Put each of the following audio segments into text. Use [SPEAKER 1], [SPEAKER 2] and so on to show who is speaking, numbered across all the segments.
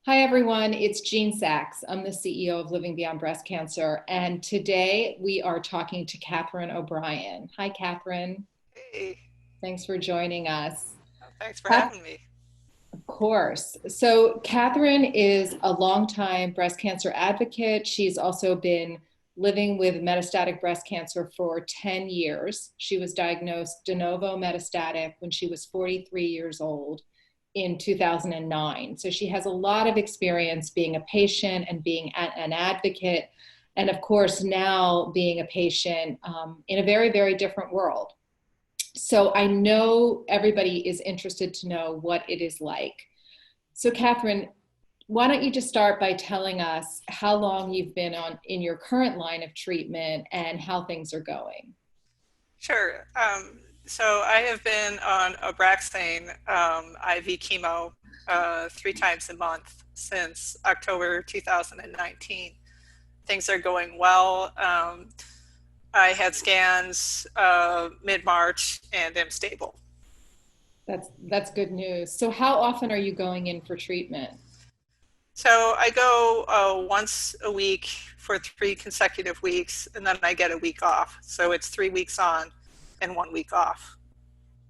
[SPEAKER 1] Hi, everyone. It's Jean Sachs. I'm the CEO of Living Beyond Breast Cancer. And today we are talking to Catherine O'Brien. Hi, Catherine.
[SPEAKER 2] Hey,
[SPEAKER 1] Thanks for joining us.
[SPEAKER 2] thanks for
[SPEAKER 1] Kath-
[SPEAKER 2] having me.
[SPEAKER 1] Of course. So, Catherine is a longtime breast cancer advocate. She's also been living with metastatic breast cancer for 10 years. She was diagnosed de novo metastatic when she was 43 years old in 2009. So she has a lot of experience being a patient and being an advocate, and of course, now being a patient in a very, very different world. So I know everybody is interested to know what it is like. So, Catherine, why don't you just start by telling us how long you've been on in your current line of treatment and how things are going?
[SPEAKER 2] Sure. So I have been on Abraxane IV chemo 3 times a month since October 2019. Things are going well. I had scans mid-March and am stable.
[SPEAKER 1] That's good news. So, how often are you going in for treatment?
[SPEAKER 2] So I go once a week for 3 consecutive weeks, and then I get a week off. So it's 3 weeks on and 1 week off.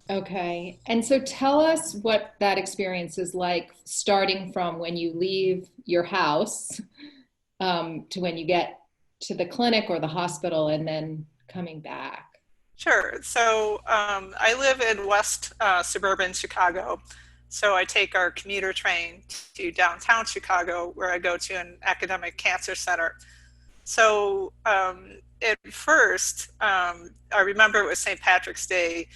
[SPEAKER 1] Okay. And so tell us what that experience is like, starting from when you leave your house to when you get to the clinic or the hospital and then coming back.
[SPEAKER 2] Sure. So I live in West suburban Chicago. So I take our commuter train to downtown Chicago, where I go to an academic cancer center. So at first, I remember it was St. Patrick's Day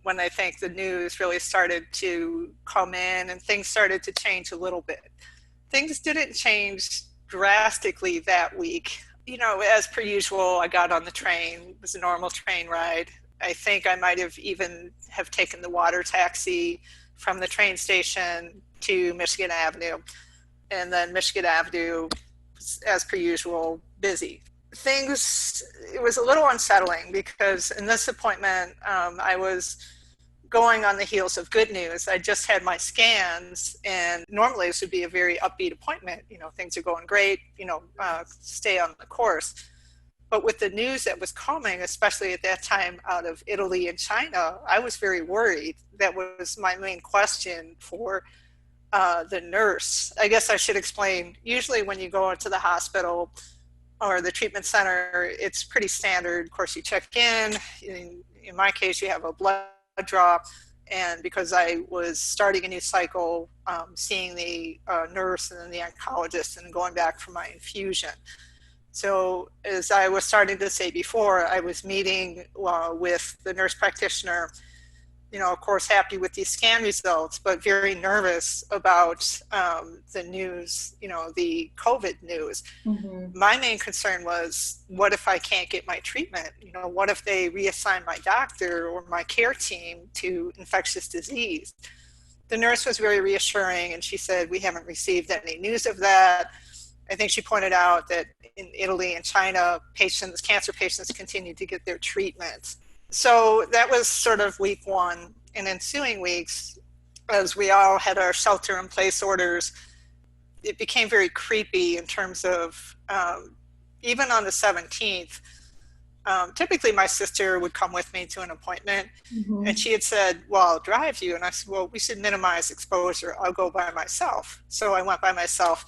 [SPEAKER 2] when I think the news really started to come in and things started to change a little bit. Things didn't change drastically that week. As per usual, I got on the train. It was a normal train ride. I think I might have even have taken the water taxi from the train station to Michigan Avenue. And then Michigan Avenue was, as per usual, busy. It was a little unsettling because in this appointment, I was going on the heels of good news. I just had my scans, and normally this would be a very upbeat appointment. Things are going great, stay on the course. But with the news that was coming, especially at that time out of Italy and China, I was very worried. That was my main question for the nurse. I guess I should explain. Usually, when you go into the hospital or the treatment center, it's pretty standard. Of course, you check in my case, you have a blood draw. And because I was starting a new cycle, seeing the nurse and then the oncologist and going back for my infusion. So as I was starting to say before, I was meeting with the nurse practitioner, of course, happy with these scan results, but very nervous about the news, the COVID news.
[SPEAKER 1] Mhm.
[SPEAKER 2] My main concern was, what if I can't get my treatment? What if they reassign my doctor or my care team to infectious disease? The nurse was very reassuring, and she said, we haven't received any news of that. I think she pointed out that in Italy and China, cancer patients continue to get their treatment. So that was sort of week one. In ensuing weeks, as we all had our shelter in place orders, it became very creepy in terms of even on the 17th, typically my sister would come with me to an appointment, and
[SPEAKER 1] Mhm.
[SPEAKER 2] she had said, well, I'll drive you. And I said, well, we should minimize exposure. I'll go by myself. So I went by myself.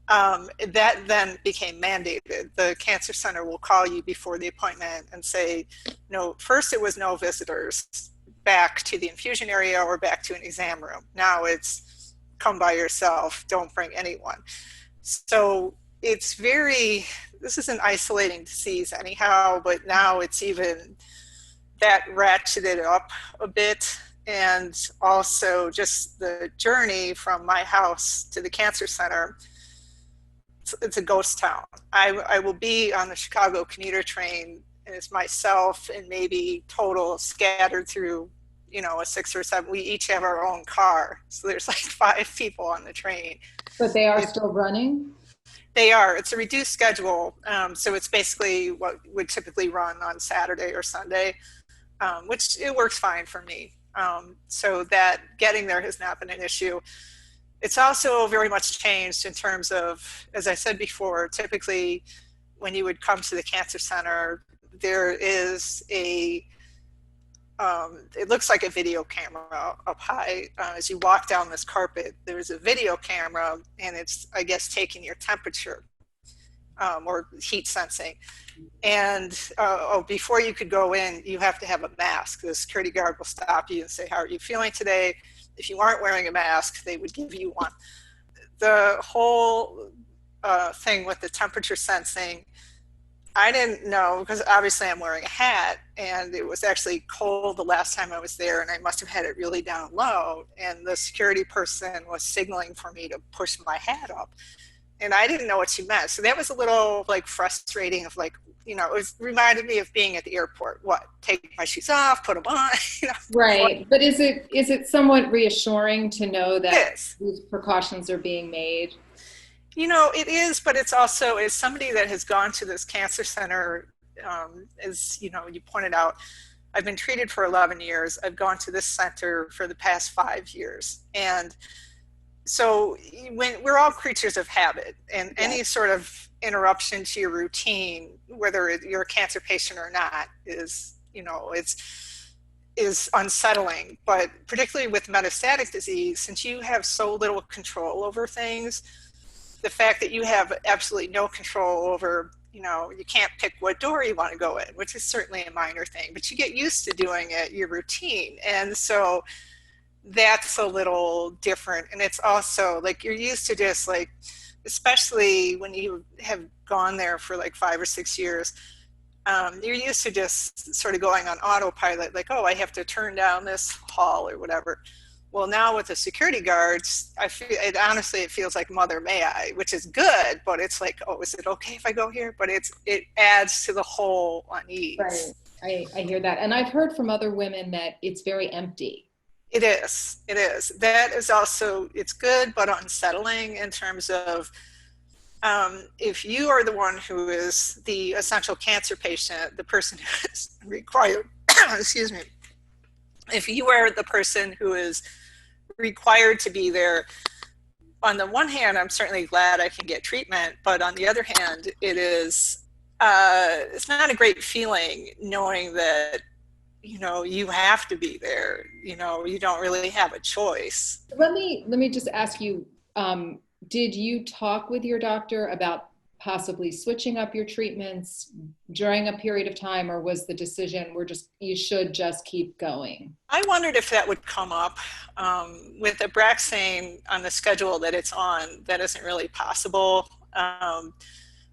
[SPEAKER 2] That then became mandated. The cancer center will call you before the appointment and say, no, first it was no visitors back to the infusion area or back to an exam room. Now it's come by yourself, don't bring anyone. So this is an isolating disease anyhow, but now it's even that ratcheted up a bit. And also just the journey from my house to the cancer center, it's a ghost town. I will be on the Chicago commuter train as myself and maybe total scattered through, a 6 or 7. We each have our own car. So there's like 5 people on the train.
[SPEAKER 1] But they are
[SPEAKER 2] It,
[SPEAKER 1] still running?
[SPEAKER 2] they are. It's a reduced schedule. So it's basically what would typically run on Saturday or Sunday, which it works fine for me. So that getting there has not been an issue. It's also very much changed in terms of, as I said before, typically when you would come to the cancer center, there is it looks like a video camera up high. As you walk down this carpet, there's a video camera, and it's, I guess, taking your temperature, or heat sensing. And before you could go in, you have to have a mask. The security guard will stop you and say, "How are you feeling today?" If you aren't wearing a mask, they would give you one. The whole thing with the temperature sensing, I didn't know, because obviously I'm wearing a hat, and it was actually cold the last time I was there, and I must have had it really down low, and the security person was signaling for me to push my hat up, and I didn't know what she meant. So that was a little like frustrating, of like, it reminded me of being at the airport. What, take my shoes off, put them on?
[SPEAKER 1] Right. But is it somewhat reassuring to know
[SPEAKER 2] It
[SPEAKER 1] that
[SPEAKER 2] is.
[SPEAKER 1] these precautions are being made?
[SPEAKER 2] It is, but it's also, as somebody that has gone to this cancer center, as you pointed out, I've been treated for 11 years. I've gone to this center for the past 5 years. And so when we're all creatures of habit, and
[SPEAKER 1] Yeah.
[SPEAKER 2] any sort of interruption to your routine, whether you're a cancer patient or not, is unsettling. But particularly with metastatic disease, since you have so little control over things, the fact that you have absolutely no control over, you can't pick what door you want to go in, which is certainly a minor thing, but you get used to doing it, your routine. And so that's a little different. And it's also like you're used to just like, especially when you have gone there for like 5 or 6 years, you're used to just sort of going on autopilot, like, oh, I have to turn down this hall or whatever. Well, now with the security guards, I feel it, honestly, it feels like Mother May I, which is good, but it's like, oh, is it okay if I go here? But it adds to the whole
[SPEAKER 1] Right.
[SPEAKER 2] unease.
[SPEAKER 1] I hear that. And I've heard from other women that it's very empty.
[SPEAKER 2] It is. It is. That is also, it's good, but unsettling in terms of, if you are the one who is the essential cancer patient, the person who is required, excuse me, if you are the person who is required to be there, on the one hand, I'm certainly glad I can get treatment, but on the other hand, it's not a great feeling knowing that you have to be there. You don't really have a choice.
[SPEAKER 1] Let me just ask you, did you talk with your doctor about possibly switching up your treatments during a period of time, or was the decision you should just keep going?
[SPEAKER 2] I wondered if that would come up. With Abraxane on the schedule that it's on, that isn't really possible.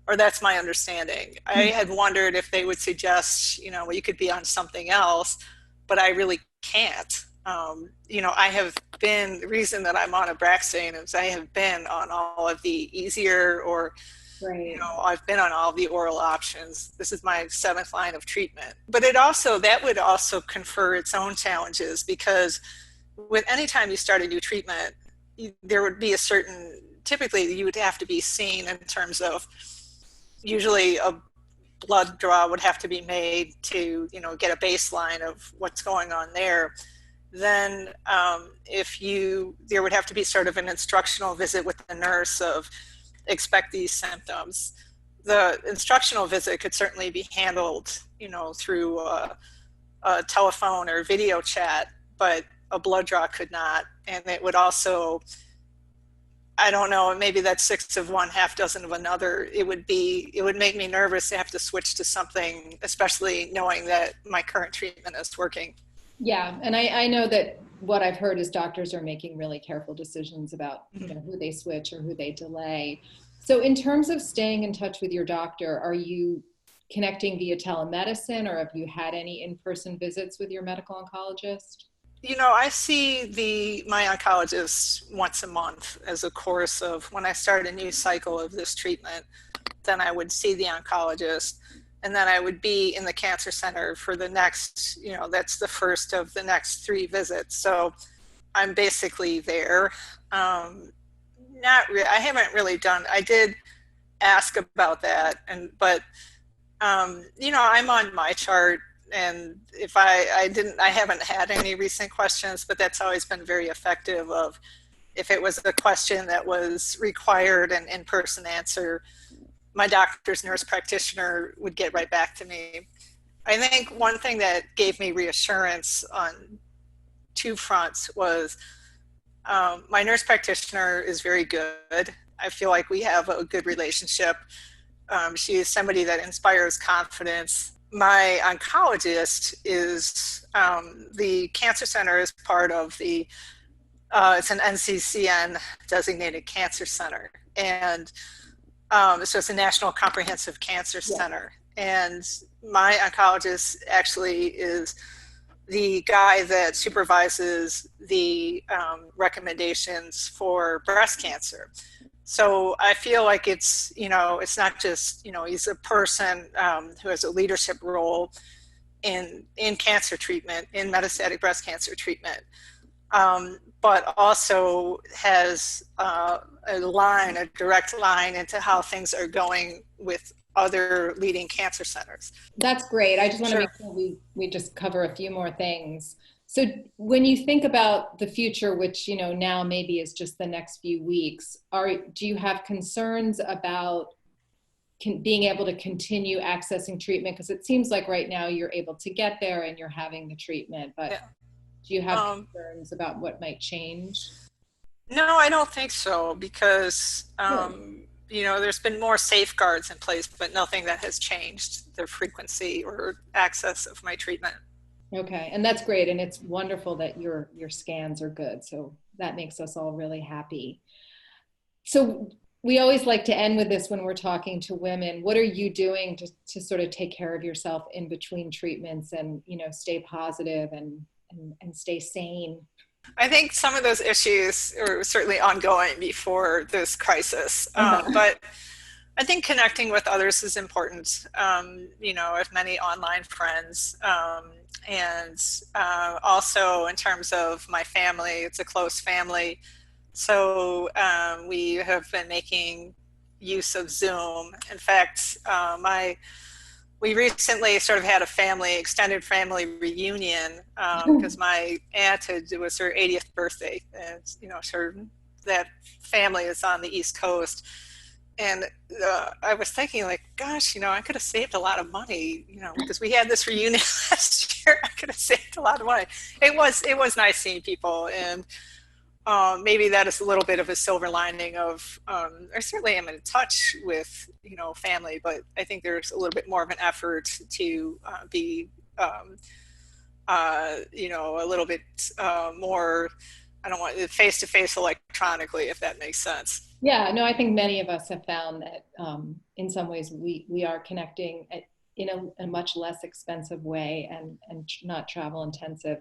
[SPEAKER 2] Or that's my understanding. I had wondered if they would suggest, well, you could be on something else, but I really can't. I have been, the reason that I'm on Abraxane is I have been on all of the easier, or
[SPEAKER 1] Right.
[SPEAKER 2] I've been on all the oral options. This is my 7th line of treatment. But that would also confer its own challenges, because with any time you start a new treatment, there would be typically you would have to be seen in terms of, usually a blood draw would have to be made to, get a baseline of what's going on there. Then there would have to be sort of an instructional visit with the nurse of, expect these symptoms. The instructional visit could certainly be handled, through a telephone or video chat, but a blood draw could not. And it would also, I don't know, maybe that's 6 of one, half dozen of another. It would make me nervous to have to switch to something, especially knowing that my current treatment is working.
[SPEAKER 1] Yeah, and I know that what I've heard is doctors are making really careful decisions about,
[SPEAKER 2] Mm-hmm.
[SPEAKER 1] who they switch or who they delay. So in terms of staying in touch with your doctor, are you connecting via telemedicine, or have you had any in-person visits with your medical oncologist?
[SPEAKER 2] I see my oncologist once a month as a course of, when I start a new cycle of this treatment, then I would see the oncologist, and then I would be in the cancer center for the next, that's the first of the next 3 visits. So I'm basically there. I haven't really done, I did ask about that, but I'm on my chart, and if I haven't had any recent questions, but that's always been very effective of, if it was a question that was required an in-person answer, my doctor's nurse practitioner would get right back to me. I think one thing that gave me reassurance on two fronts was my nurse practitioner is very good. I feel like we have a good relationship. She is somebody that inspires confidence. My oncologist is the cancer center is part of the it's an NCCN designated cancer center, and so it's a National Comprehensive Cancer
[SPEAKER 1] Yeah.
[SPEAKER 2] Center. And my oncologist actually is the guy that supervises the recommendations for breast cancer. So I feel like it's, it's not just, he's a person who has a leadership role in cancer treatment, in metastatic breast cancer treatment, but also has a direct line into how things are going with other leading cancer centers.
[SPEAKER 1] That's great. I just want to make
[SPEAKER 2] Sure.
[SPEAKER 1] sure we just cover a few more things. So when you think about the future, which now maybe is just the next few weeks, do you have concerns about being able to continue accessing treatment? Because it seems like right now you're able to get there and you're having the treatment, but
[SPEAKER 2] Yeah.
[SPEAKER 1] do you have
[SPEAKER 2] Um,
[SPEAKER 1] concerns about what might change?
[SPEAKER 2] no, I don't think so because,
[SPEAKER 1] Good.
[SPEAKER 2] there's been more safeguards in place, but nothing that has changed the frequency or access of my treatment.
[SPEAKER 1] Okay, and that's great, and it's wonderful that your scans are good. So that makes us all really happy. So we always like to end with this when we're talking to women. What are you doing to sort of take care of yourself in between treatments and, stay positive and stay sane?
[SPEAKER 2] I think some of those issues are certainly ongoing before this crisis,
[SPEAKER 1] Uh-huh.
[SPEAKER 2] but I think connecting with others is important. I have many online friends, and also in terms of my family, it's a close family. So we have been making use of Zoom. In fact, we recently sort of had a extended family reunion because my aunt it was her 80th birthday, and that family is on the East Coast. And I was thinking, like, gosh, I could have saved a lot of money, because we had this reunion last year. I could have saved a lot of money. It was nice seeing people, and maybe that is a little bit of a silver lining of. I certainly am in touch with family, but I think there's a little bit more of an effort to be a little bit more. I don't want face to face electronically, if that makes sense.
[SPEAKER 1] Yeah, no, I think many of us have found that in some ways we are connecting in a much less expensive way and not travel intensive.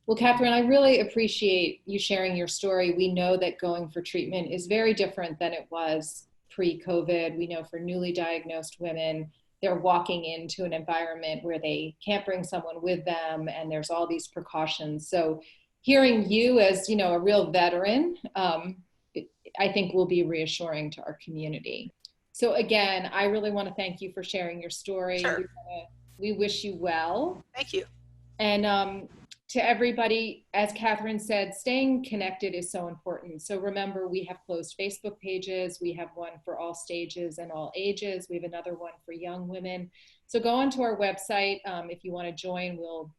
[SPEAKER 1] Well, Catherine, I really appreciate you sharing your story. We know that going for treatment is very different than it was pre-COVID. We know for newly diagnosed women, they're walking into an environment where they can't bring someone with them, and there's all these precautions. So hearing you as, a real veteran, I think will be reassuring to our community. So again, I really want to thank you for sharing your story.
[SPEAKER 2] Sure.
[SPEAKER 1] We wish you well.
[SPEAKER 2] Thank you.
[SPEAKER 1] And to everybody, as Catherine said, staying connected is so important. So remember, we have closed Facebook pages. We have one for all stages and all ages. We have another one for young women. So go onto our website. If you want to join, we'll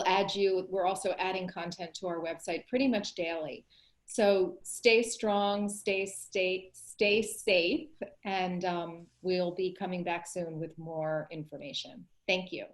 [SPEAKER 1] add you. We're also adding content to our website pretty much daily. So stay strong, stay safe, and we'll be coming back soon with more information. Thank you.